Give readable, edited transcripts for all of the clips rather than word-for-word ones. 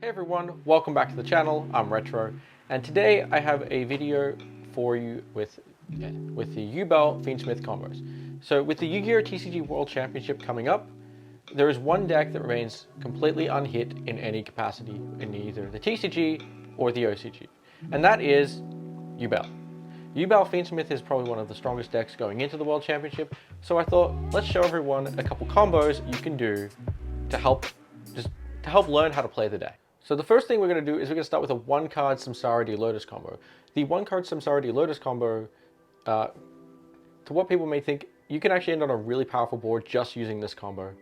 Hey everyone, welcome back to the channel. I'm Retro, and today I have a video for you with the Yubel Fiendsmith combos. So with the Yu-Gi-Oh! TCG World Championship coming up, there is one deck that remains completely unhit in any capacity in either the TCG or the OCG, and that is Yubel. Yubel Fiendsmith is probably one of the strongest decks going into the World Championship, so I thought let's show everyone a couple combos you can do to help learn how to play the deck. So the first thing we're going to do is we're going to start with a one-card Samsara Lotus combo. The one-card Samsara Lotus combo, to what people may think, you can actually end on a really powerful board just using this combo.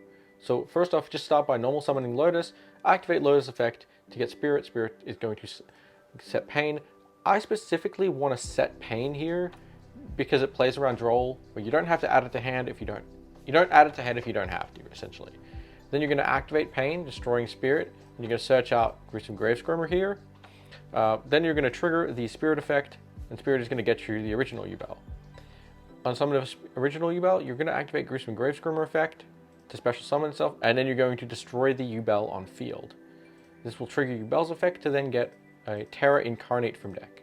So first off, just start by normal summoning Lotus, activate Lotus effect to get Spirit. Spirit is going to set Pain. I specifically want to set Pain here because it plays around Droll, where you don't have to add it to hand if you don't. You don't add it to hand if you don't have to, essentially. Then you're going to activate Pain, destroying Spirit, and you're going to search out Gruesome Gravescrimmer here. Then you're going to trigger the Spirit effect, and Spirit is going to get you the original Yubel. On summon of original Yubel, you're going to activate Gruesome Gravescrimmer effect to special summon itself, and then you're going to destroy the Yubel on field. This will trigger Yubel's effect to then get a Terra Incarnate from deck.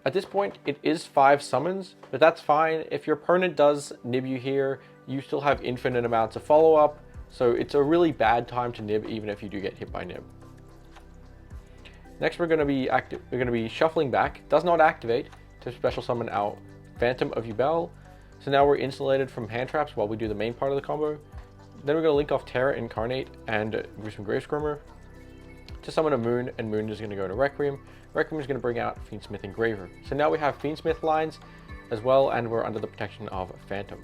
At this point, it is 5 summons, but that's fine. If your opponent does nib you here, you still have infinite amounts of follow-up, so it's a really bad time to nib even if you do get hit by nib. Next we're going to be shuffling back, does not activate, to special summon out Phantom of Yubel. So now we're insulated from hand traps while we do the main part of the combo. Then we're going to link off Terra Incarnate and Gruesome Gravescrimmer to summon a Moon, and Moon is going to go to Requiem. Requiem is going to bring out Fiendsmith Engraver. So now we have Fiendsmith lines as well, and we're under the protection of Phantom.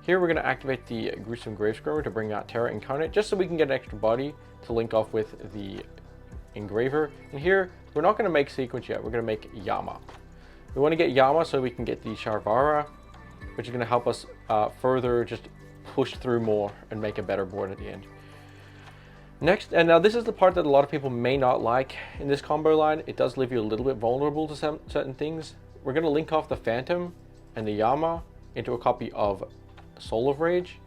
Here we're going to activate the Gruesome Gravescrimmer to bring out Terra Incarnate, just so we can get an extra body to link off with the Engraver. And here, we're not going to make Sequence yet, we're going to make Yama. We want to get Yama so we can get the Sharvara, which is going to help us further just push through more and make a better board at the end. Next, and now this is the part that a lot of people may not like in this combo line. It does leave you a little bit vulnerable to some certain things. We're going to link off the Phantom and the Yama into a copy of Soul of Rage.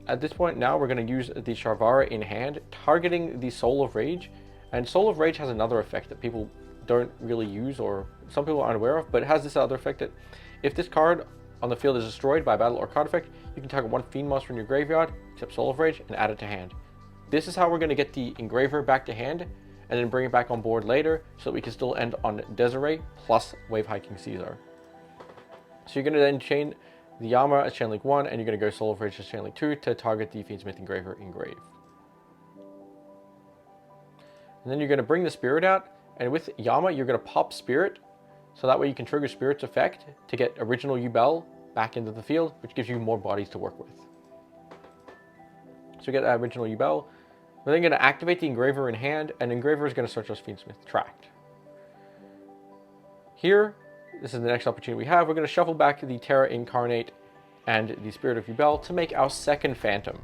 At this point now we're going to use the Sharvara in hand, targeting the Soul of Rage. And Soul of Rage has another effect that people don't really use, or some people aren't aware of, but it has this other effect that if this card on the field is destroyed by a battle or card effect, you can target one Fiend monster in your graveyard, except Soul of Rage, and add it to hand. This is how we're going to get the Engraver back to hand, and then bring it back on board later, so that we can still end on Desiree plus Wave Hiking Caesar. So you're going to then chain the Yama as Chain Link 1, and you're going to go Soul of Rage as Chain Link 2 to target the Fiendsmith Engraver Engrave. And then you're going to bring the Spirit out, and with Yama you're going to pop Spirit, so that way you can trigger Spirit's effect to get original Yubel back into the field, which gives you more bodies to work with. So we get that original Yubel. We're then going to activate the Engraver in hand, and Engraver is going to search us Fiendsmith Tract. Here, this is the next opportunity we have. We're going to shuffle back the Terra Incarnate and the Spirit of Yubel to make our second Phantom.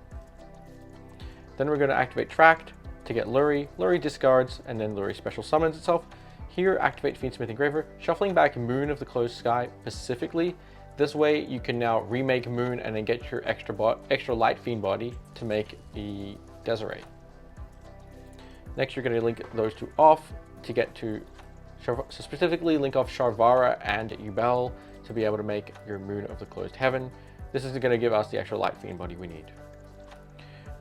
Then we're going to activate Tract to get Lurie. Lurie discards, and then Lurie special summons itself. Here, activate Fiendsmith Engraver, shuffling back Moon of the Closed Sky specifically. This way you can now remake Moon and then get your extra Light Fiend body to make the Desiree. Next you're going to link those two off to get to, so specifically link off Sharvara and Yubel to be able to make your Moon of the Closed Heaven. This is going to give us the extra Light Fiend body we need.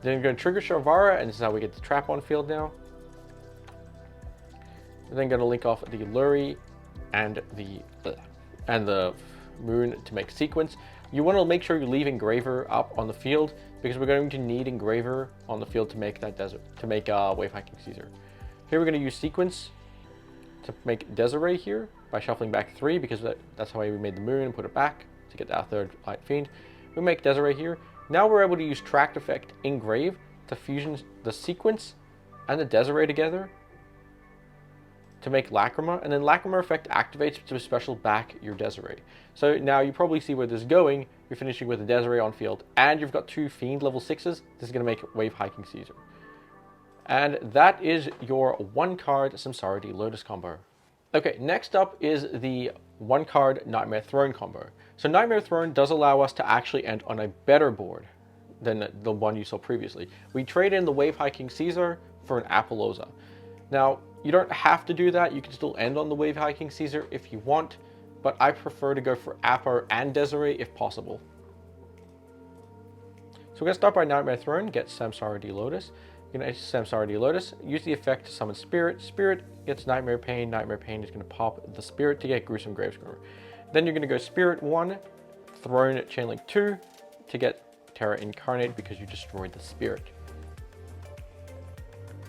Then you're going to trigger Sharvara, and this is how we get the trap on field now. We're then going to link off the Lurie and the Moon to make Sequence. You want to make sure you leave Engraver up on the field, because we're going to need Engraver on the field to make that Wave Hiking Caesar. Here we're going to use Sequence to make Desiree here by shuffling back 3, because that's how we made the Moon and put it back to get our third Light Fiend. We make Desiree here. Now we're able to use Tract effect Engrave to fusion the Sequence and the Desiree together to make Lacrima, and then Lacrima effect activates to special back your Desiree. So now you probably see where this is going. You're finishing with a Desiree on field, and you've got 2 Fiend level 6s. This is going to make Wave Hiking Caesar. And that is your 1-card Samsara Lotus combo. Okay, next up is the 1-card Nightmare Throne combo. So Nightmare Throne does allow us to actually end on a better board than the one you saw previously. We trade in the Wave Hiking Caesar for an Apollousa. Now, you don't have to do that. You can still end on the Wave Hiking Caesar if you want, but I prefer to go for Apo and Desiree if possible. So we're going to start by Nightmare Throne, get Samsara D Lotus. You're going to Samsara D Lotus, use the effect to summon Spirit. Spirit gets Nightmare Pain. Nightmare Pain is going to pop the Spirit to get Gruesome Gravescrimmer. Then you're going to go Spirit 1, Throne Chainlink 2 to get Terra Incarnate because you destroyed the Spirit.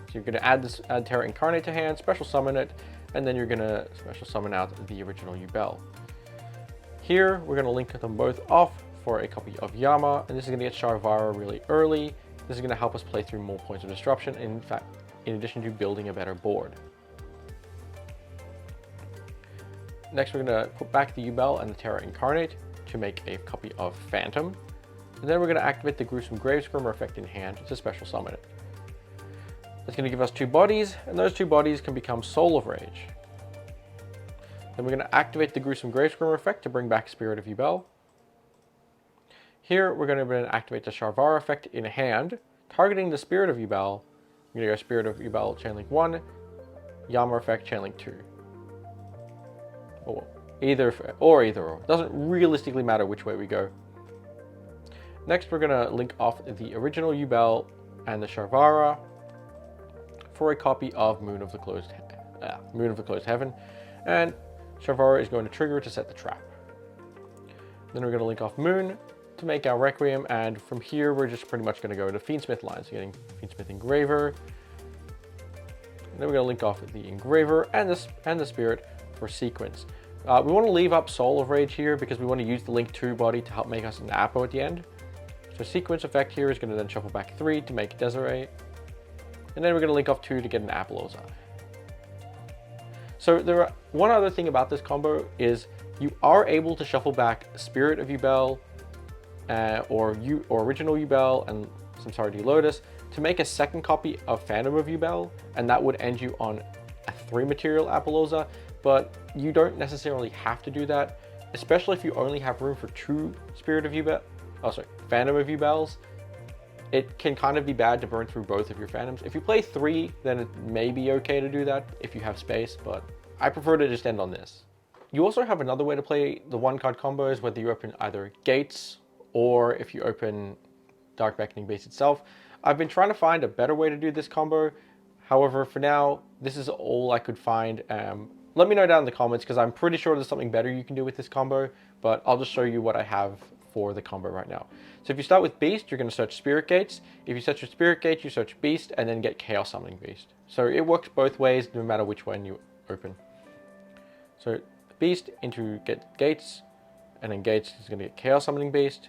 So you're going to add Terra Incarnate to hand, special summon it, and then you're going to special summon out the original Yubel. Here, we're going to link them both off for a copy of Yama, and this is going to get Sharvara really early. This is going to help us play through more points of disruption, in fact, in addition to building a better board. Next, we're going to put back the Yubel and the Terra Incarnate to make a copy of Phantom. And then we're going to activate the Gruesome Gravescrimmer effect in hand to special summon it. It's going to give us 2 bodies, and those 2 bodies can become Soul of Rage. Then we're going to activate the Gruesome Gravescrimmer effect to bring back Spirit of Yubel. Here, we're going to activate the Sharvara effect in hand, targeting the Spirit of Yubel. We're going to go Spirit of Yubel Chainlink 1, Yama effect Chainlink 2. Or either. Doesn't realistically matter which way we go. Next, we're going to link off the original Yubel and the Sharvara for a copy of Moon of the Closed Heaven, and Sharvara is going to trigger to set the trap. Then we're going to link off Moon to make our Requiem, and from here we're just pretty much going to go to Fiendsmith lines, getting Fiendsmith Engraver. And then we're going to link off the Engraver and the Spirit for Sequence. We want to leave up Soul of Rage here because we want to use the Link 2 body to help make us an Apo at the end. So Sequence effect here is going to then shuffle back 3 to make Desiree. And then we're going to link off 2 to get an Apollousa. So one other thing about this combo is you are able to shuffle back Spirit of Yubel or original Yubel and Samsara D Lotus to make a second copy of Phantom of Yubel, and that would end you on a 3 material Apollousa, but you don't necessarily have to do that, especially if you only have room for 2 Phantom of Yubels. It can kind of be bad to burn through both of your Phantoms. If you play 3, then it may be okay to do that if you have space, but I prefer to just end on this. You also have another way to play the 1-card combos, whether you open either Gates or if you open Dark Beckoning Beast itself. I've been trying to find a better way to do this combo. However, for now, this is all I could find. Let me know down in the comments because I'm pretty sure there's something better you can do with this combo, but I'll just show you what I have for the combo right now. So if you start with Beast, you're going to search Spirit Gates. If you search your Spirit Gate, you search Beast and then get Chaos Summoning Beast. So it works both ways no matter which one you open. So Beast into get Gates, and then Gates is going to get Chaos Summoning Beast,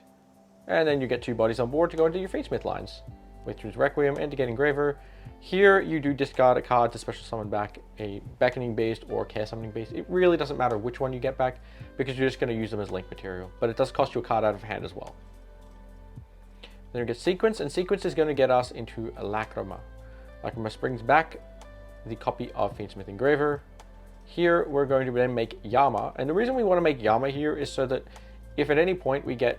and then you get 2 bodies on board to go into your Fiendsmith lines, which is Requiem and to get Engraver. Here you do discard a card to special summon back a Beckoning Beast or Chaos Summoning Beast. It really doesn't matter which one you get back because you're just going to use them as link material, but it does cost you a card out of hand as well. Then you get Sequence, and Sequence is going to get us into a Lacrima. Lacrima brings back the copy of Fiendsmith Engraver. Here we're going to then make Yama, and the reason we want to make Yama here is so that if at any point we get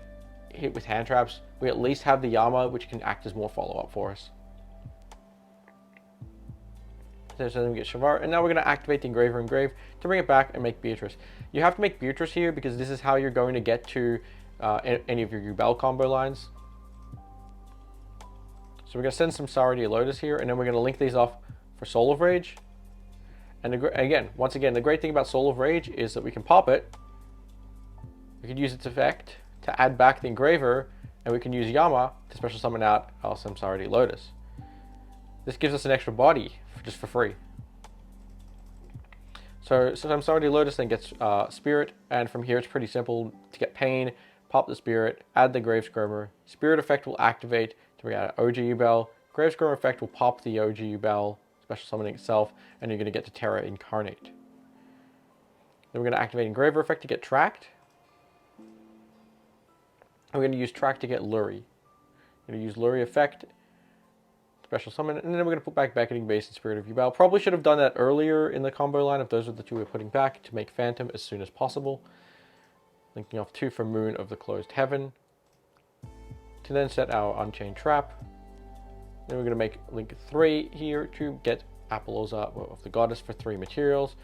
hit with hand traps, we at least have the Yama, which can act as more follow-up for us. So then we get Sharvara, and now we're going to activate the Engraver Engrave to bring it back and make Beatrice. You have to make Beatrice here because this is how you're going to get to any of your Yubel combo lines. So we're going to send some Samsara D Lotus here, and then we're going to link these off for Soul of Rage. And once again, the great thing about Soul of Rage is that we can pop it. We can use its effect to add back the Engraver, and we can use Yama to special summon out our Samsara D Lotus. This gives us an extra body just for free. So Samsara D Lotus then gets Spirit, and from here it's pretty simple to get Pain. Pop the Spirit, add the Gravescrimmer. Spirit effect will activate to bring out OG Yubel. Gravescrimmer effect will pop the OG Yubel, special summoning itself, and you're going to get to Terra Incarnate. Then we're going to activate Engraver effect to get Tracked. We're going to use Track to get Luri. We're going to use Luri effect, special summon, and then we're going to put back Beckoning Beast and Spirit of Yubel. Probably should have done that earlier in the combo line if those are the 2 we're putting back to make Phantom as soon as possible. Linking off 2 for Moon of the Closed Heaven. to then set our Unchained Trap. Then we're going to make link 3 here to get Apollousa of the Goddess for 3 materials.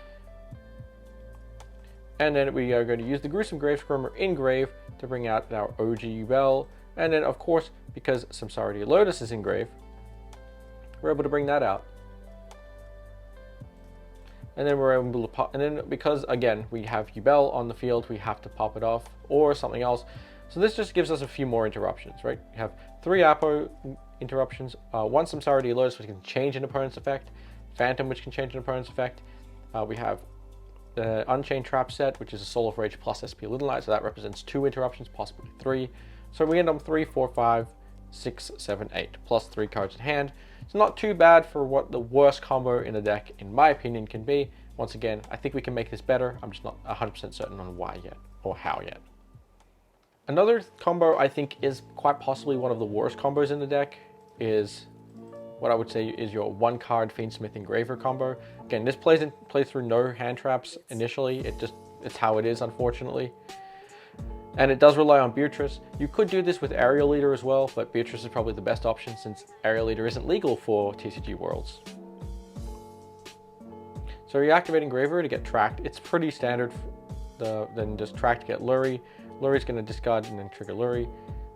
And then we are going to use the Gruesome Gravesquirmer in Grave to bring out our OG Yubel. And then, of course, because Samsara Lotus is in Grave, we're able to bring that out. And then we're able to pop, and then because again we have Yubel on the field, we have to pop it off or something else. So this just gives us a few more interruptions, right? We have 3 Apo interruptions, 1 Samsara Lotus, which can change an opponent's effect, Phantom, which can change an opponent's effect. We have the Unchained Trap set, which is a Soul of Rage plus SP Little Knight, so that represents 2 interruptions, possibly 3. So we end on 3, 4, 5, 6, 7, 8, plus 3 cards in hand. It's not too bad for what the worst combo in the deck, in my opinion, can be. Once again, I think we can make this better. I'm just not 100% certain on why yet, or how yet. Another combo I think is quite possibly one of the worst combos in the deck is what I would say is your 1-card Fiendsmith Engraver combo. Again, this plays through no hand traps initially. It's how it is, unfortunately. And it does rely on Beatrice. You could do this with Aerial Leader as well, but Beatrice is probably the best option since Aerial Leader isn't legal for TCG Worlds. So you activate Engraver to get tracked. It's pretty standard, then just track to get Lurry. Lurry's going to discard and then trigger Lurry.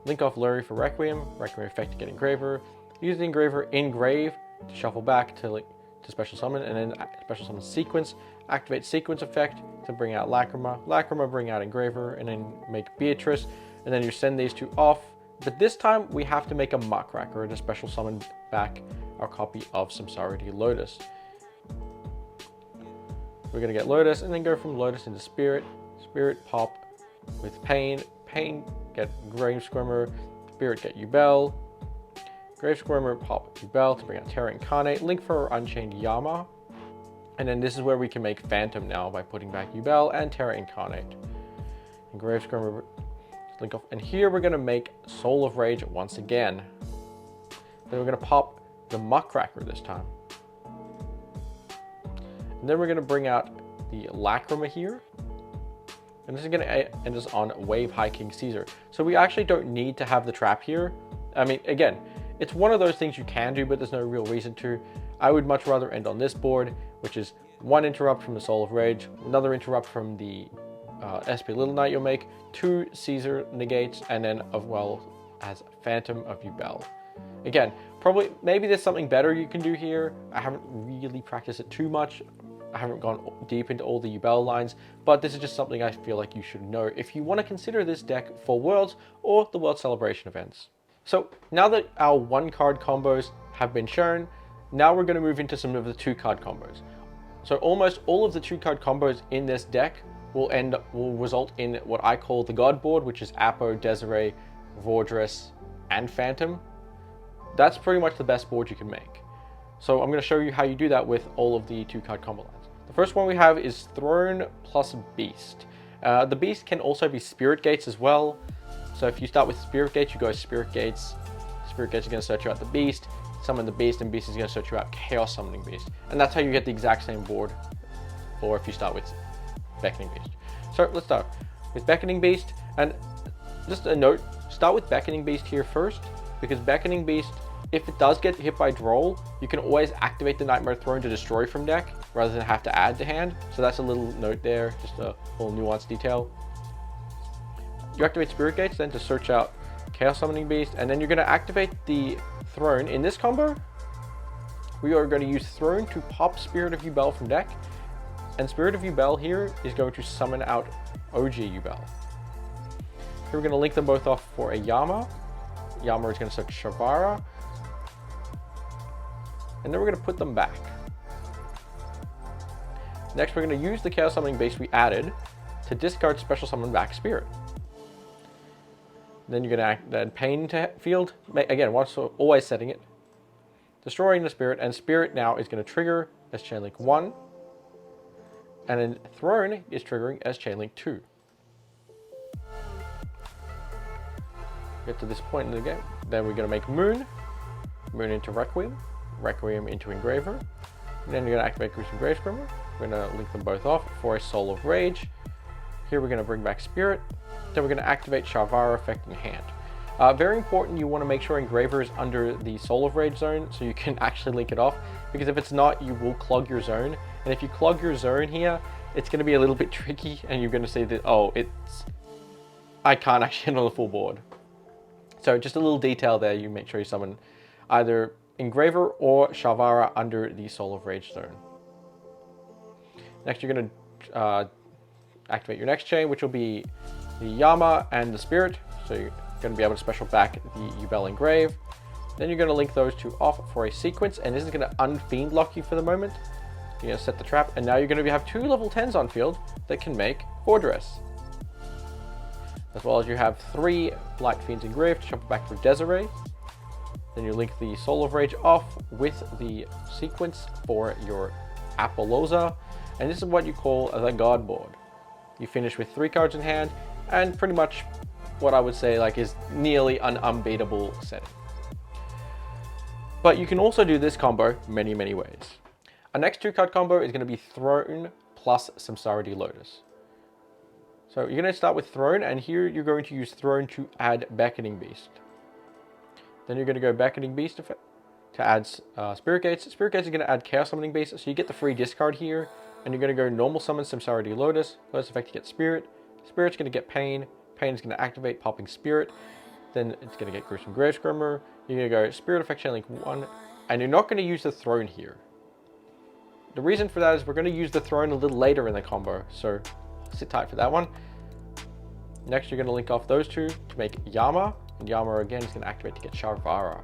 Link off Lurry for Requiem. Requiem effect to get Engraver. Use the Engraver in Grave to shuffle back to Special Summon, and then Special Summon Sequence. Activate Sequence effect to bring out Lacrima. Lacrima bring out Engraver, and then make Beatrice. And then you send these 2 off. But this time we have to make a Muckracker to Special Summon back our copy of Samsara Lotus. We're going to get Lotus, and then go from Lotus into Spirit. Spirit pop with Pain. Pain get Gravesquirmer. Spirit get Yubel. Gravesquirmer pop Yubel to bring out Terra Incarnate. Link for Unchained Yama. And then this is where we can make Phantom now by putting back Yubel and Terra Incarnate. And Gravesquirmer link off. And here we're going to make Soul of Rage once again. Then we're going to pop the Muckracker this time. And then we're going to bring out the Lacrima here. And this is going to end us on Wave High King Caesar. So we actually don't need to have the trap here. I mean, again, it's one of those things you can do, but there's no real reason to. I would much rather end on this board, which is 1 interrupt from the Soul of Rage, another interrupt from the SP Little Knight you'll make, 2 Caesar negates, and then as well as Phantom of Yubel. Again, maybe there's something better you can do here. I haven't really practiced it too much. I haven't gone deep into all the Yubel lines, but this is just something I feel like you should know if you want to consider this deck for Worlds or the World Celebration events. So now that our 1-card combos have been shown, now we're going to move into some of the 2-card combos. So almost all of the 2-card combos in this deck will result in what I call the God board, which is Apo, Desiree, Vordress, and Phantom. That's pretty much the best board you can make. So I'm going to show you how you do that with all of the 2-card combo lines. The first one we have is Throne plus Beast. The Beast can also be Spirit Gates as well. So if you start with Spirit Gates, you go Spirit Gates. Spirit Gates is going to search you out the Beast, summon the Beast, and Beast is going to search you out Chaos Summoning Beast. And that's how you get the exact same board, or if you start with Beckoning Beast. So let's start with Beckoning Beast. And just a note, start with Beckoning Beast here first, because Beckoning Beast, if it does get hit by Droll, you can always activate the Nightmare Throne to destroy from deck, rather than have to add to hand. So that's a little note there, just a little nuanced detail. You activate Spirit Gates then to search out Chaos Summoning Beast, and then you're going to activate the Throne. In this combo, we are going to use Throne to pop Spirit of Yubel from deck, and Spirit of Yubel here is going to summon out OG Yubel. Here we're going to link them both off for a Yama. Yama is going to search Shavara, and then we're going to put them back. Next, we're going to use the Chaos Summoning Beast we added to discard Special Summon back Spirit. Then you're going to then Pain to field. Again, always setting it. Destroying the Spirit, and Spirit now is going to trigger as Chainlink 1. And then Throne is triggering as Chainlink 2. Get to this point in the game. Then we're going to make Moon. Moon into Requiem. Requiem into Engraver. And then you're going to activate Gruesome Gravesquirmer. We're going to link them both off for a Soul of Rage. Here we're going to bring back Spirit. Then we're going to activate Shavara effect in hand. Very important, you want to make sure Engraver is under the Soul of Rage zone so you can actually link it off, because if it's not, you will clog your zone. And if you clog your zone here, it's going to be a little bit tricky, and you're going to say that, oh, I can't actually handle the full board. So just a little detail there, you make sure you summon either Engraver or Shavara under the Soul of Rage zone. Next, you're going to activate your next chain, which will be the Yama and the Spirit. So you're going to be able to special back the Yubel Engrave. Then you're going to link those two off for a sequence, and this is going to unfiend lock you for the moment. You're going to set the trap, and now you're going to have 2 level 10s on field that can make Fortress. As well as you have 3 Light Fiends Engraved to shuffle back for Desiree. Then you link the Soul of Rage off with the sequence for your Apollousa, and this is what you call the God board. You finish with 3 cards in hand, and pretty much what I would say is nearly an unbeatable setting. But you can also do this combo many ways. Our next 2-card combo is going to be Throne plus Samsara Lotus. So you're going to start with Throne, and here you're going to use Throne to add Beckoning Beast. Then you're going to go Beckoning Beast to add Spirit Gates. Spirit Gates are going to add Chaos Summoning Beast, so you get the free discard here. And you're going to go Normal Summon Samsara Lotus. Lotus effect to get Spirit. Spirit's going to get Pain. Pain is going to activate Popping Spirit. Then it's going to get Gruesome Gravescrimmer. You're going to go Spirit effect Chainlink 1. And you're not going to use the Throne here. The reason for that is we're going to use the Throne a little later in the combo. So sit tight for that one. Next, you're going to link off those 2 to make Yama. And Yama again is going to activate to get Shavara.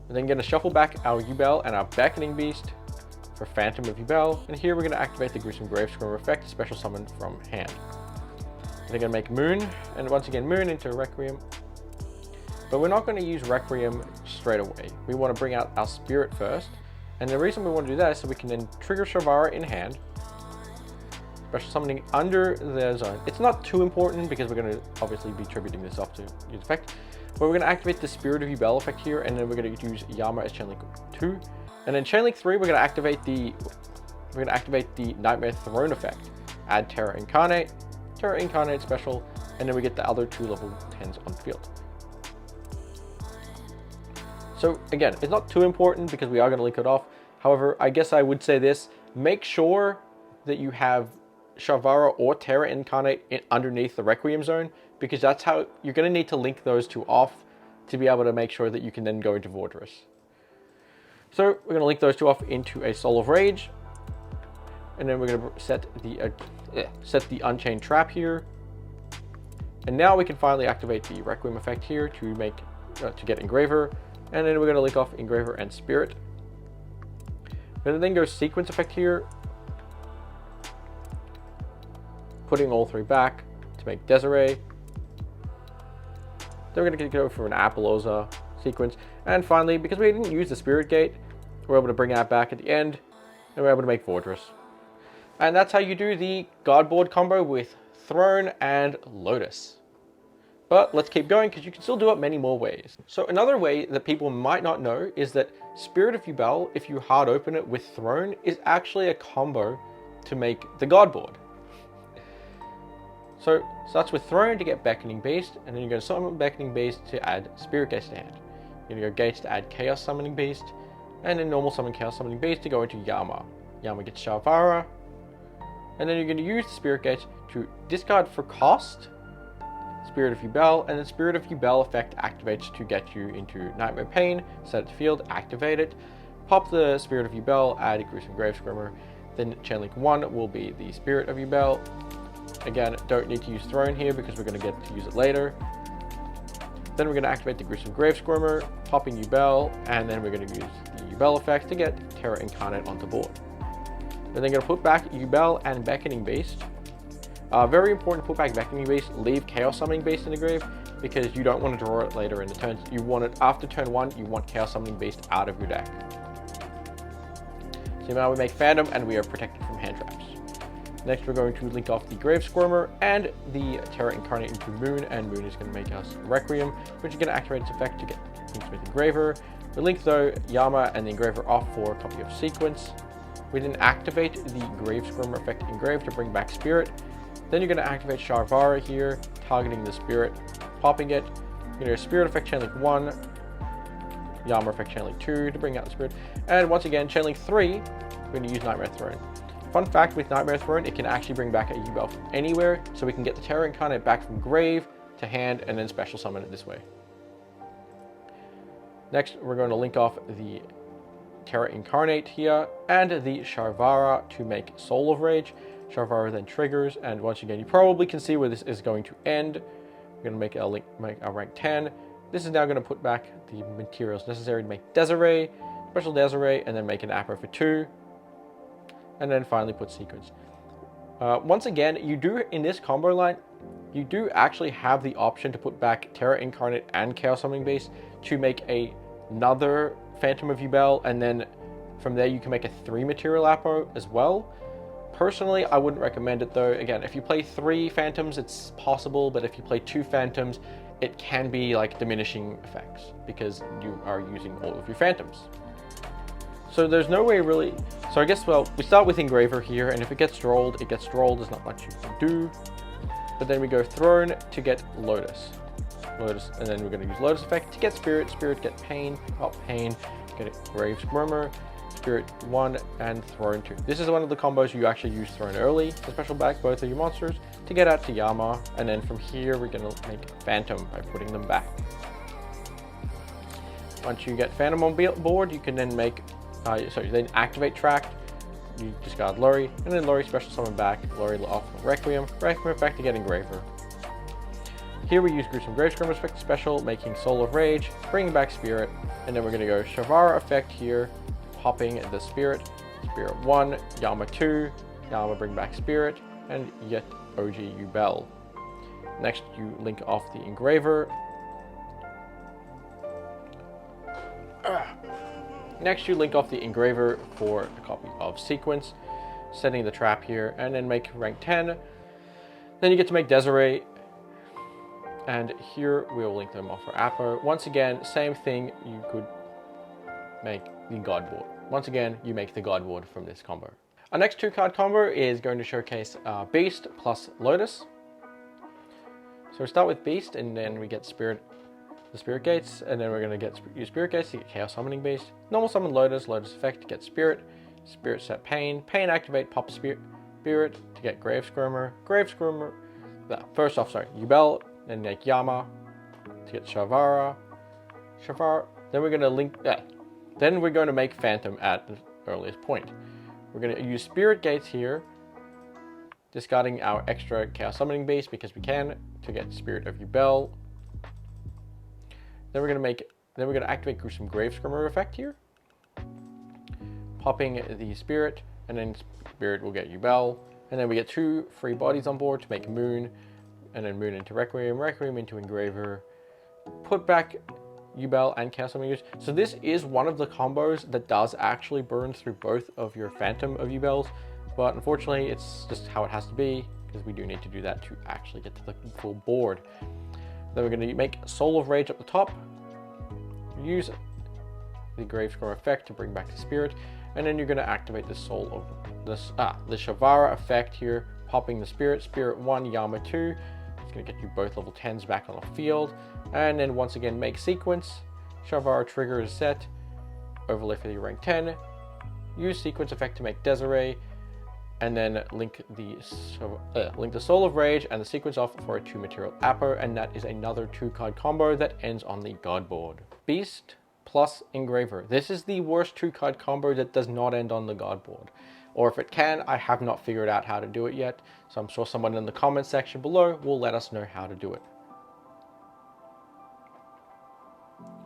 We're then going to shuffle back our Yubel and our Beckoning Beast for Phantom of Yubel. And here we're going to activate the Gruesome Gravescrimmer effect, special summon from hand. We're going to make Moon, and once again Moon into Requiem. But we're not going to use Requiem straight away. We want to bring out our Spirit first. And the reason we want to do that is so we can then trigger Shavara in hand, special summoning under the zone. It's not too important because we're going to obviously be tributing this off to use effect. But we're going to activate the Spirit of Yubel effect here, and then we're going to use Yama as Chainlink 2. And then Chainlink 3, we're going to activate the Nightmare Throne effect. Add Terra Incarnate special, and then we get the other 2 level 10s on field. So again, it's not too important because we are going to link it off. However, I guess I would say this: make sure that you have Shavara or Terra Incarnate underneath the Requiem zone, because that's how you're going to need to link those 2 off to be able to make sure that you can then go into Fortress. So we're going to link those 2 off into a Soul of Rage, and then we're going to set the Unchained Trap here. And now we can finally activate the Requiem effect here to get Engraver, and then we're going to link off Engraver and Spirit. And then go Sequence effect here, putting all 3 back to make Desiree. Then we're going to go for an Apollousa sequence. And finally, because we didn't use the Spirit Gate, we're able to bring that back at the end, and we're able to make Fortress. And that's how you do the God board combo with Throne and Lotus. But let's keep going, because you can still do it many more ways. So another way that people might not know is that Spirit of Yubel, if you hard open it with Throne, is actually a combo to make the God board. So starts with Throne to get Beckoning Beast, and then you're going to summon Beckoning Beast to add Spirit Gates to hand. You're going to go Gates to add Chaos Summoning Beast, and then normal summon Chaos Summoning Beast to go into Yama. Yama gets Shavara, and then you're going to use the Spirit Gates to discard for cost Spirit of Yubel, and the Spirit of Yubel effect activates to get you into Nightmare Pain, set it to field, activate it, pop the Spirit of Yubel, add a Gruesome Gravescrimmer, then Chainlink 1 will be the Spirit of Yubel. Again, don't need to use Throne here because we're going to get to use it later. Then we're going to activate the Gruesome Gravescrimmer, popping Yubel, and then we're going to use the Yubel effect to get Terra Incarnate onto board. We're then going to put back Yubel and Beckoning Beast. Very important to put back Beckoning Beast, leave Chaos Summoning Beast in the grave, because you don't want to draw it later in the turn. You want it after turn 1, you want Chaos Summoning Beast out of your deck. So now we make Phantom, and we are protected from hand traps. Next, we're going to link off the Gravescrimmer and the Terra Incarnate into Moon, and Moon is going to make us Requiem, which is going to activate its effect to get Fiendsmith Engraver. We link though Yama and the Engraver off for a copy of Sequence. We then activate the Gravescrimmer effect Engrave to bring back Spirit, Then you're going to activate Sharvara here, targeting the spirit, popping it. You're going to spirit effect chain link 1, Yama effect chain link 2 to bring out the spirit, and once again chain link 3, we're going to use Nightmare Throne. Fun fact with Nightmare Throne, it can actually bring back a Yubel from anywhere, so we can get the Terra Incarnate back from grave to hand and then special summon it this way. Next, we're going to link off the Terra Incarnate here and the Sharvara to make Soul of Rage. Sharvara then triggers, and once again, you probably can see where this is going to end. We're going to make a rank 10. This is now going to put back the materials necessary to make Desiree, special Desiree, and then make an Apo for 2. And then finally put sequence. Once again, you do, in this combo line, you do actually have the option to put back Terra Incarnate and Chaos Summoning Base to make another Phantom of Yubel, and then from there you can make a 3 material Apo as well. Personally, I wouldn't recommend it though. Again, if you play 3 Phantoms, it's possible, but if you play 2 Phantoms, it can be like diminishing effects because you are using all of your Phantoms. So there's no way really, so I guess, well, we start with Engraver here, and if it gets drolled, it gets drolled. There's not much you can do. But then we go Throne to get Lotus, and then we're going to use Lotus effect to get Spirit, get Pain, Pain, get Graves Murmur, Spirit 1, and Throne 2. This is one of the combos you actually use Throne early to special back both of your monsters to get out to Yama, and then from here we're going to make Phantom by putting them back. Once you get Phantom on board, you can then make then activate Tract, you discard Lori, and then Lori special summon back, Lori off Requiem effect to get Engraver. Here we use Gruesome Gravescrimmer effect special, making Soul of Rage, bringing back Spirit, and then we're going to go Sharvara effect here, popping the Spirit 1, Yama 2, Yama bring back Spirit, and yet OG Yubel. Next you link off the Engraver. Next, you link off the Engraver for a copy of Sequence, setting the trap here, and then make rank 10. Then you get to make Desiree, and here we'll link them off for Apo. Once again, same thing, you could make the God Ward. Once again, you make the God Ward from this combo. Our next 2-card combo is going to showcase Beast plus Lotus. So we start with Beast, and then we get the Spirit Gates, and then we're going to use Spirit Gates to get Chaos Summoning Base. Normal summon Lotus effect to get Spirit set Pain, activate, pop Spirit to get Gravescrimmer, first off, Yubel, then make Yama to get Sharvara, then we're going to link that. Then we're going to make Phantom at the earliest point. We're going to use Spirit Gates here, discarding our extra Chaos Summoning Base because we can, to get Spirit of Yubel. Then we're going to activate Gruesome Gravescrimmer effect here, popping the Spirit, and then Spirit will get Yubel, and then we get 2 free bodies on board to make Moon, and then Moon into Requiem into Engraver, put back Yubel and Chaos Summoning Base. So this is one of the combos that does actually burn through both of your Phantom of Yubels, but unfortunately it's just how it has to be, because we do need to do that to actually get to the full board. Then we're going to make Soul of Rage up the top, use the Gravescrimmer effect to bring back the Spirit, and then you're going to activate the the Sharvara effect here, popping the Spirit 1, Yama 2. It's going to get you both level 10s back on the field, and then once again make Sequence. Sharvara trigger is set, overlay for the rank 10, use Sequence effect to make Desiree, and then link the Soul of Rage and the Sequence off for a 2 material Apo, and that is another 2-card combo that ends on the God board. Beast plus Engraver. This is the worst 2-card combo that does not end on the God board. Or if it can, I have not figured out how to do it yet, so I'm sure someone in the comment section below will let us know how to do it.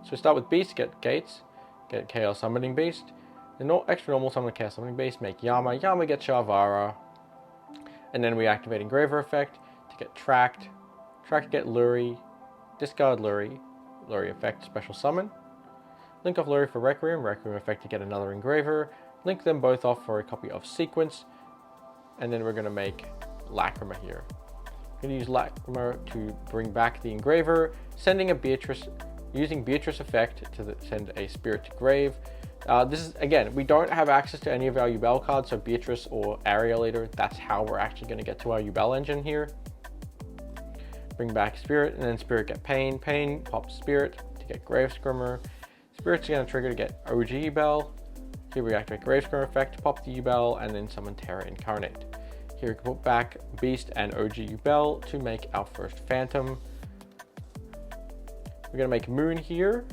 So start with Beast, get Gates, get Chaos Summoning Beast, the extra normal summon Chaos Summoning Base, make Yama get Sharvara, and then we activate Engraver effect to get Tract to get Luri, discard Luri effect special summon, link off Luri for Requiem effect to get another Engraver, link them both off for a copy of Sequence, and then we're going to make Lacrima here. We're going to use Lacrima to bring back the Engraver, using Beatrice effect to send a Spirit to Grave, This is, again, we don't have access to any of our Yubel cards, so Beatrice or Ariel Leader, that's how we're actually going to get to our Yubel engine here. Bring back Spirit, and then Spirit get Pain. Pain, pop Spirit to get Grave Scrimmer. Spirit's going to trigger to get OG Yubel. Here we activate Grave Scrimmer effect, pop the Yubel, and then summon Terra Incarnate. Here we can put back Beast and OG Yubel to make our first Phantom. We're going to make Moon here.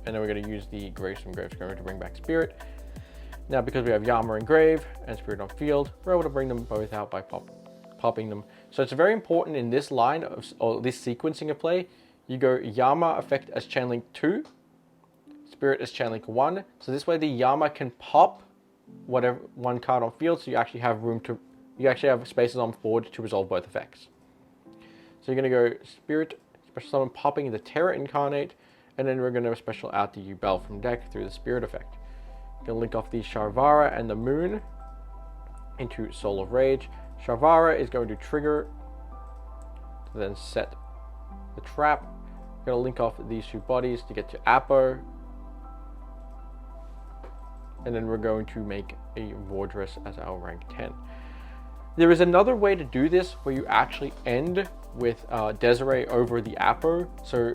And then we're going to use the Graves from Grave Scrimmer to bring back Spirit. Now, because we have Yama and Grave and Spirit on field, we're able to bring them both out by popping them. So it's very important in this line of, or this sequencing of play, you go Yama effect as chain link 2, Spirit as chain link 1. So this way the Yama can pop whatever one card on field, so you actually have room to, you actually have spaces on board to resolve both effects. So you're going to go Spirit, special summon, popping the Terra Incarnate, and then we're going to special out the Yubel from deck through the Spirit effect. We're going to link off the Sharvara and the Moon into Soul of Rage. Sharvara is going to trigger to then set the trap. We're going to link off these two bodies to get to Apo. And then we're going to make a Vordress as our rank 10. There is another way to do this where you actually end with Desiree over the Apo. So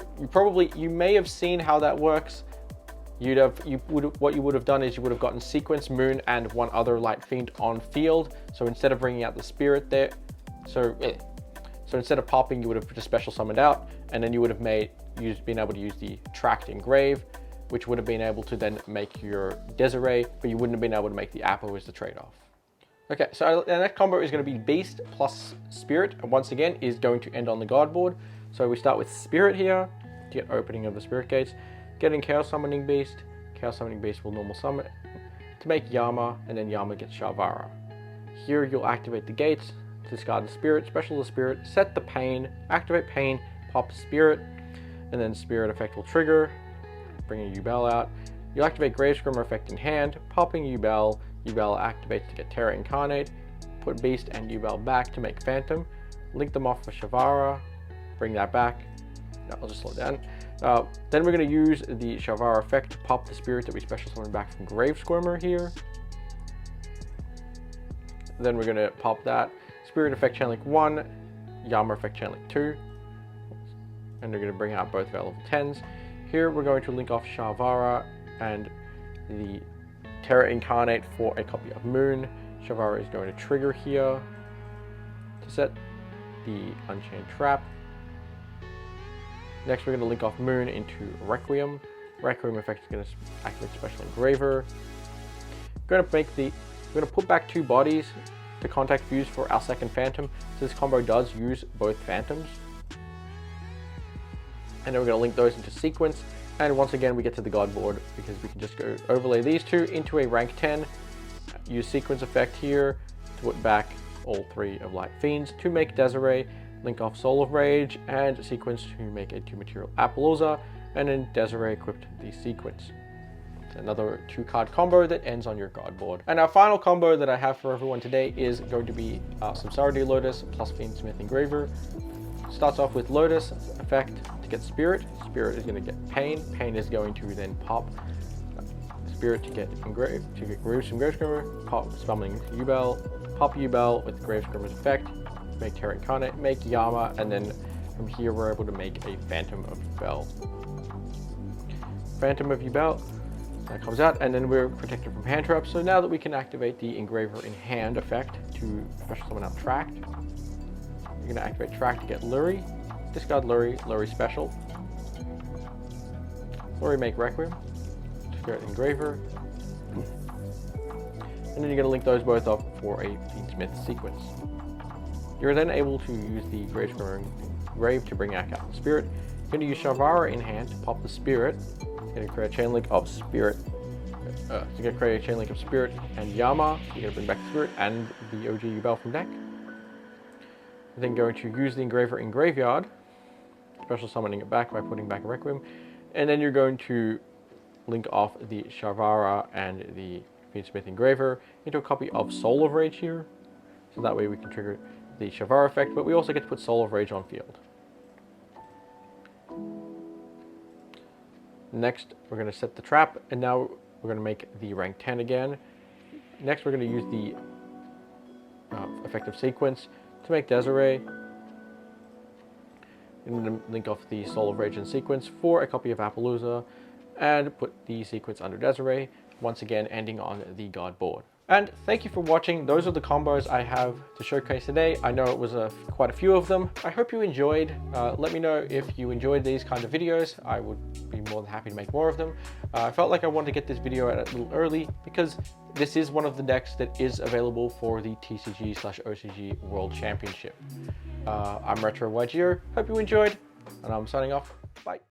you may have seen how that works. What you would have done is you would have gotten Sequence, Moon, and one other Light Fiend on field. So instead of bringing out the Spirit there, so instead of popping, you would have just special summoned out, and then you would have been able to use the Tract Engrave, which would have been able to then make your Desiree, but you wouldn't have been able to make the Apo as the trade-off. Okay, so the next combo is going to be Beast plus Spirit, and once again is going to end on the God board. So we start with Spirit here to get opening of the Spirit gates. Getting Chaos Summoning Beast. Chaos Summoning Beast will normal summon to make Yama, and then Yama gets Sharvara. Here you'll activate the gates, discard the Spirit, special the Spirit, set the Pain, activate Pain, pop Spirit, and then Spirit effect will trigger, bringing Yubel out. You'll activate Grave Scrimmer effect in hand, popping Yubel. Yubel activates to get Terra Incarnate, put Beast and Yubel back to make Phantom, link them off with Sharvara, bring that back. No, I'll just slow down. Then we're going to use the Sharvara effect to pop the Spirit that we special summoned back from Grave Scrimmer here. Then we're going to pop that. Spirit effect chain link 1, Yama effect chain link 2. And we're going to bring out both of our level 10s. Here we're going to link off Sharvara and the Terra Incarnate for a copy of Moon. Sharvara is going to trigger here to set the Unchained Trap. Next, we're going to link off Moon into Requiem. Requiem effect is going to activate Special Engraver. We're going to put back two bodies to contact fuse for our second Phantom. So this combo does use both Phantoms. And then we're going to link those into Sequence. And once again, we get to the God board because we can just go overlay these two into a rank 10. Use Sequence effect here to put back all three of Light Fiends to make Desiree. Link off Soul of Rage and Sequence to make a 2-material Appaloosa, and then Desiree equipped the Sequence. It's another 2-card combo that ends on your God board. And our final combo that I have for everyone today is going to be Samsara De Lotus plus Fiendsmith Engraver. Starts off with Lotus effect to get Spirit. Spirit is going to get Pain. Pain is going to then pop Spirit to get Grave from Grave Scrimmer, pop summoning Yubel, pop Yubel with Grave Scrimmer's effect. Make Terra Incarnate, make Yama, and then from here we're able to make a Phantom of Yubel. Phantom of Yubel, that comes out, and then we're protected from hand traps. So now that we can activate the Engraver in hand effect to special summon out Tract, you're going to activate Tract to get Lurie, discard Lurie, Lurie special, Lurie make Requiem, discard Engraver, and then you're going to link those both up for a Fiendsmith Sequence. You're then able to use the Grave Scrimmer Engrave to bring back out the Spirit. You're going to use Sharvara in hand to pop the Spirit. You're going to create a chain link of Spirit. You're going to create a chain link of Spirit and Yama. You're going to bring back the Spirit and the OG Yubel from deck. You're then going to use the Engraver in Graveyard, special summoning it back by putting back a Requiem. And then you're going to link off the Sharvara and the Fiendsmith Engraver into a copy of Soul of Rage here. So that way we can trigger the Sharvara effect, but we also get to put Soul of Rage on field. Next, we're going to set the trap, and now we're going to make the rank 10 again. Next, we're going to use the effective sequence to make Desiree. I'm going to link off the Soul of Rage and sequence for a copy of Appaloosa, and put the sequence under Desiree, once again ending on the guard board. And thank you for watching. Those are the combos I have to showcase today. I know it was quite a few of them. I hope you enjoyed. Let me know if you enjoyed these kind of videos. I would be more than happy to make more of them. I felt like I wanted to get this video out a little early because this is one of the decks that is available for the TCG/OCG World Championship. I'm Retro YGO. Hope you enjoyed, and I'm signing off. Bye.